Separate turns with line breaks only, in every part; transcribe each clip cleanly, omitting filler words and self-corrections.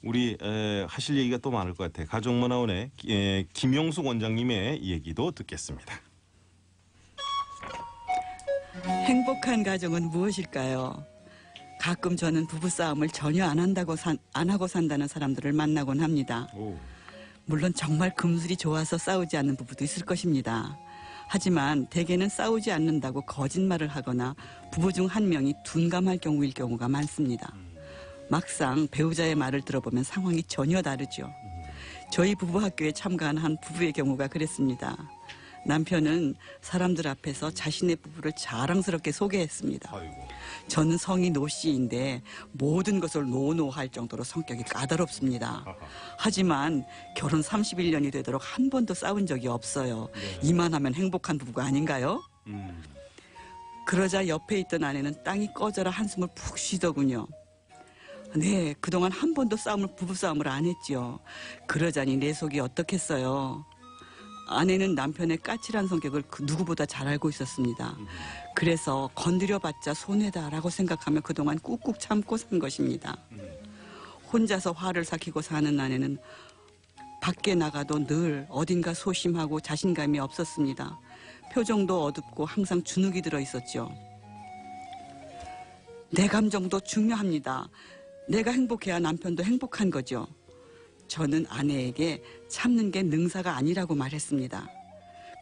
우리 하실 얘기가 또 많을 것 같아요. 가족문화원의 김영숙 원장님의 얘기도 듣겠습니다.
행복한 가정은 무엇일까요? 가끔 저는 부부싸움을 전혀 안 하고 산다는 사람들을 만나곤 합니다.
오.
물론 정말 금슬이 좋아서 싸우지 않는 부부도 있을 것입니다. 하지만 대개는 싸우지 않는다고 거짓말을 하거나 부부 중 한 명이 둔감할 경우일 경우가 많습니다. 막상 배우자의 말을 들어보면 상황이 전혀 다르죠. 저희 부부 학교에 참가한 한 부부의 경우가 그랬습니다. 남편은 사람들 앞에서 자신의 부부를 자랑스럽게 소개했습니다.
아이고.
저는 성이 노 씨인데 모든 것을 노노할 정도로 성격이 까다롭습니다. 하지만 결혼 31년이 되도록 한 번도 싸운 적이 없어요.
네.
이만하면 행복한 부부가 아닌가요?
음.
그러자 옆에 있던 아내는 땅이 꺼져라 한숨을 푹 쉬더군요. 네, 그동안 한 번도 부부싸움을 안 했죠. 그러자니 내 속이 어떻겠어요. 아내는 남편의 까칠한 성격을 누구보다 잘 알고 있었습니다. 그래서 건드려봤자 손해다라고 생각하며 그동안 꾹꾹 참고 산 것입니다. 혼자서 화를 삭히고 사는 아내는 밖에 나가도 늘 어딘가 소심하고 자신감이 없었습니다. 표정도 어둡고 항상 주눅이 들어 있었죠. 내 감정도 중요합니다. 내가 행복해야 남편도 행복한 거죠. 저는 아내에게 참는 게 능사가 아니라고 말했습니다.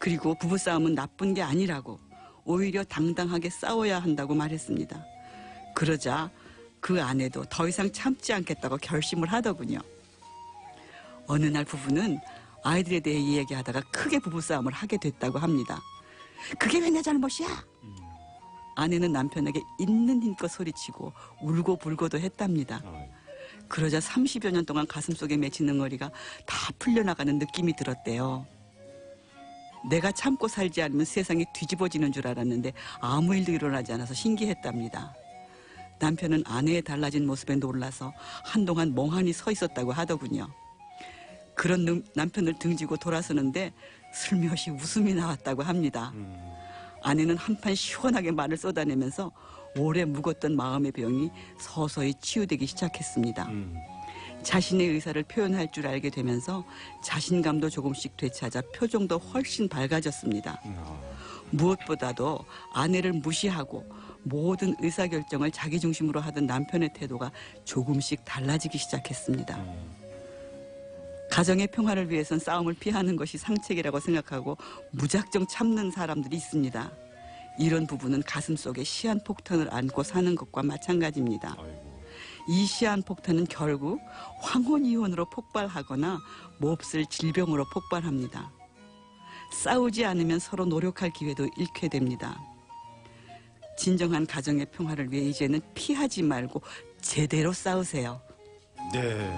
그리고 부부싸움은 나쁜 게 아니라고, 오히려 당당하게 싸워야 한다고 말했습니다. 그러자 그 아내도 더 이상 참지 않겠다고 결심을 하더군요. 어느 날 부부는 아이들에 대해 이야기하다가 크게 부부싸움을 하게 됐다고 합니다. 그게 왜 내 잘못이야? 아내는 남편에게 있는 힘껏 소리치고 울고 불고도 했답니다. 그러자 30여 년 동안 가슴속에 맺힌 응어리가 다 풀려나가는 느낌이 들었대요. 내가 참고 살지 않으면 세상이 뒤집어지는 줄 알았는데 아무 일도 일어나지 않아서 신기했답니다. 남편은 아내의 달라진 모습에 놀라서 한동안 멍하니 서 있었다고 하더군요. 그런 남편을 등지고 돌아서는데 슬며시 웃음이 나왔다고 합니다. 아내는 한판 시원하게 말을 쏟아내면서 오래 묵었던 마음의 병이 서서히 치유되기 시작했습니다. 자신의 의사를 표현할 줄 알게 되면서 자신감도 조금씩 되찾아 표정도 훨씬 밝아졌습니다. 무엇보다도 아내를 무시하고 모든 의사결정을 자기 중심으로 하던 남편의 태도가 조금씩 달라지기 시작했습니다. 가정의 평화를 위해선 싸움을 피하는 것이 상책이라고 생각하고 무작정 참는 사람들이 있습니다. 이런 부부는 가슴속에 시한폭탄을 안고 사는 것과 마찬가지입니다. 이 시한폭탄은 결국 황혼이혼으로 폭발하거나 몹쓸 질병으로 폭발합니다. 싸우지 않으면 서로 노력할 기회도 잃게 됩니다. 진정한 가정의 평화를 위해 이제는 피하지 말고 제대로 싸우세요.
네.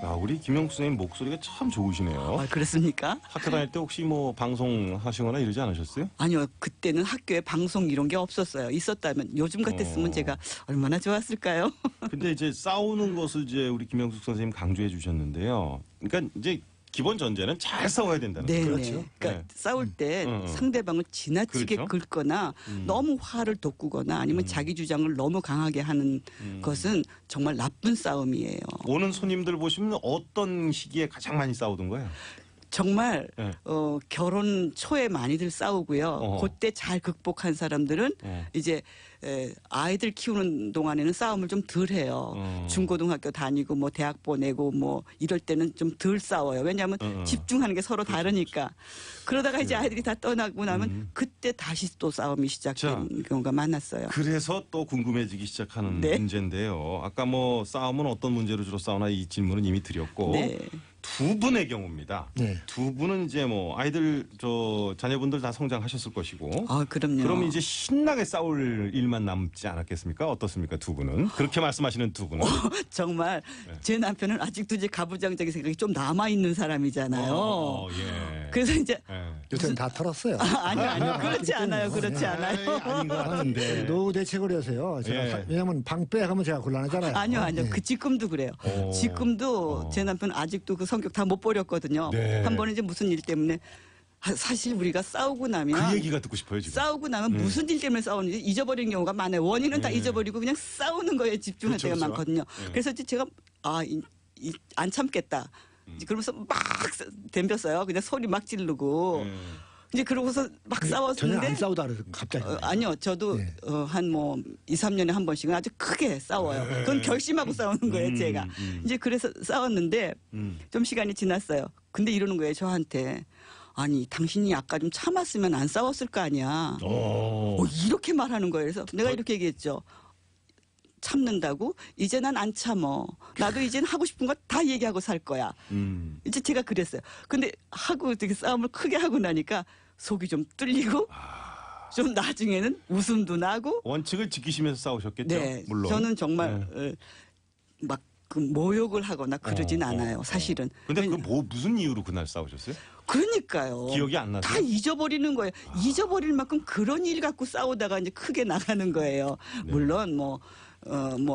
야, 우리 김영숙 선생님 목소리가 참 좋으시네요.
아, 그렇습니까?
학교 다닐 때 혹시 뭐 방송하시거나 이러지 않으셨어요?
아니요. 그때는 학교에 방송 이런 게 없었어요. 있었다면 요즘 같았으면 제가 얼마나 좋았을까요?
근데 이제 싸우는 것을 이제 우리 김영숙 선생님 강조해 주셨는데요. 그러니까 이제 기본 전제는 잘 싸워야 된다는 거죠.
네네.
그렇죠.
그러니까
네.
싸울 때 상대방을 지나치게
그렇죠.
긁거나 너무 화를 돋구거나 아니면 자기 주장을 너무 강하게 하는 것은 정말 나쁜 싸움이에요.
오는 손님들 보시면 어떤 시기에 가장 많이 싸우던 거예요?
정말
네.
결혼 초에 많이들 싸우고요. 그때 잘 극복한 사람들은 이제 아이들 키우는 동안에는 싸움을 좀 덜 해요. 중고등학교 다니고 뭐 대학 보내고 뭐 이럴 때는 좀 덜 싸워요. 왜냐하면 집중하는 게 서로 다르니까. 그러다가 이제 아이들이 다 떠나고 나면 그때 다시 또 싸움이 시작되는 경우가 많았어요.
그래서 또 궁금해지기 시작하는
네.
문제인데요. 아까 뭐 싸움은 어떤 문제로 주로 싸우나 이 질문은 이미 드렸고
네.
두 분의 경우입니다.
네.
두 분은 이제 뭐 아이들 자녀분들 다 성장하셨을 것이고.
아, 그럼요.
그럼 이제 신나게 싸울 일만 남지 않았겠습니까? 어떻습니까? 두 분은 그렇게 말씀하시는 두 분은.
정말 제 남편은 아직도 이제 가부장적인 생각이 좀 남아 있는 사람이잖아요.
예.
그래서 이제
요새는 다 털었어요.
아니요. 그렇지 않아요. 그렇지 않아요.
아닌 것 같은데.
노후 대책을 해서요. 제가
예.
왜냐하면 방빼하면 제가 곤란하잖아요.
아니요.
예.
그 지금도 그래요. 지금도 제 남편은 아직도 그 성격 다 못 버렸거든요.
네.
한 번은 이제 무슨 일 때문에 사실 우리가 싸우고 나면
그 얘기가 듣고 싶어요 지금.
싸우고 나면 무슨 일 때문에 싸우는지 잊어버리는 경우가 많아요. 원인은 다 잊어버리고 그냥 싸우는 거에 집중할
그렇죠,
때가
그렇죠.
많거든요.
네.
그래서 이제 제가 안 참겠다. 이제 그러면서 막 덤볐어요. 그냥 소리 막 지르고. 이제 그러고서 막
전혀
싸웠는데
안 싸우다 그래서 갑자기.
아니요. 저도
네.
한 뭐 2, 3년에 한 번씩은 아주 크게 싸워요. 그건 결심하고 싸우는 거예요, 제가. 이제 그래서 싸웠는데 좀 시간이 지났어요. 근데 이러는 거예요, 저한테. 아니, 당신이 아까 좀 참았으면 안 싸웠을 거 아니야. 이렇게 말하는 거예요. 그래서 내가 이렇게 얘기했죠. 참는다고? 이제 난 안 참어. 나도 이제는 하고 싶은 거 다 얘기하고 살 거야. 이제 제가 그랬어요. 근데 하고 되게 싸움을 크게 하고 나니까 속이 좀 뚫리고 좀 나중에는 웃음도 나고.
원칙을 지키시면서 싸우셨겠죠.
네,
물론.
저는 정말 막 그 모욕을 하거나 그러진 않아요. 사실은.
근데 그 무슨 이유로 그날 싸우셨어요?
그러니까요.
기억이 안 나세요?
다 잊어버리는 거예요. 잊어버릴 만큼 그런 일 갖고 싸우다가 이제 크게 나가는 거예요.
네.
물론 뭐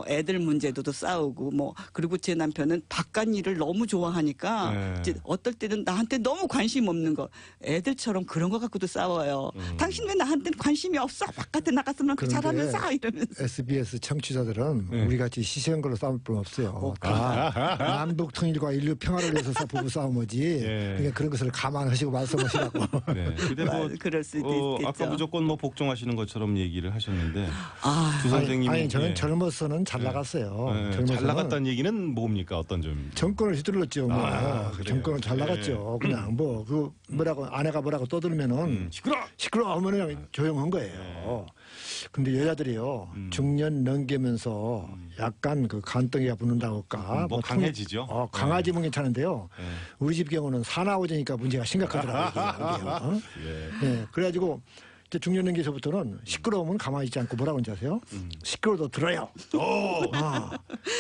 애들 문제도도 싸우고 그리고 제 남편은 바깥 일을 너무 좋아하니까
네.
이제 어떨 때는 나한테 너무 관심 없는 거 애들처럼 그런 거 갖고도 싸워요. 당신 왜 나한테 관심이 없어? 바깥에 나갔으면 그 잘하면서 이러면서.
SBS 청취자들은
네.
우리 같이 시시한 걸로 싸울 필요 없어요. 다 남북 통일과 인류 평화를 위해서 부부 싸움이지.
예.
그러니까 그런 것을 감안하시고 말씀하시라고.
네. 근데 뭐
그럴 수도 있겠죠.
아까 무조건 뭐 복종하시는 것처럼 얘기를 하셨는데
아,
두 선생님이
아니 저는
예.
젊어서는 잘 나갔어요.
네,
젊어서는
잘 나갔다는 얘기는 뭡니까? 어떤 점?
정권을 휘둘렀죠. 뭐.
그래요?
정권은 잘
예.
나갔죠. 그냥 그 뭐라고 아내가 뭐라고 떠들면은 시끄러 하면 그냥 조용한 거예요. 근데 여자들이요 중년 넘기면서 약간 그 간덩이가 붙는다고 할까.
뭐 강해지죠.
강아지면 괜찮은데요.
네.
우리 집 경우는 사나워지니까 문제가 심각하더라고요. 이게. 네, 그래가지고 이제 중년 넘기서부터는 시끄러우면 가만히 있지 않고 뭐라고 하는지 아세요? 시끄러워도 들어요.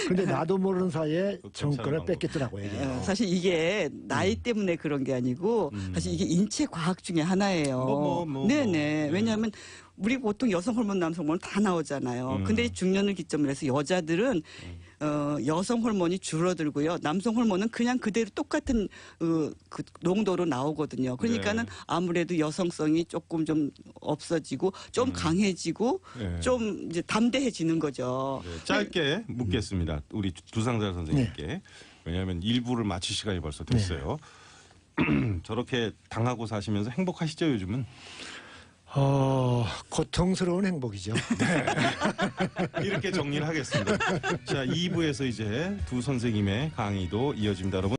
근데 나도 모르는 사이에 정권을 뺏겠더라고요. 이게.
사실 이게 나이 때문에 그런 게 아니고 사실 이게 인체 과학 중에 하나예요. 네네. 왜냐하면 우리 보통 여성 호르몬, 남성 호르몬 다 나오잖아요. 근데 중년을 기점으로 해서 여자들은 여성 호르몬이 줄어들고요. 남성 호르몬은 그냥 그대로 똑같은 그 농도로 나오거든요. 그러니까는
네.
아무래도 여성성이 조금 좀 없어지고 좀 강해지고
네.
좀 이제 담대해지는 거죠.
네, 짧게 묻겠습니다. 우리 두상자 선생님께. 왜냐하면 1부를 마칠 시간이 벌써 됐어요. 저렇게 당하고 사시면서 행복하시죠, 요즘은?
고통스러운 행복이죠.
이렇게 정리를 하겠습니다. 자, 2부에서 이제 두 선생님의 강의도 이어집니다. 여러분.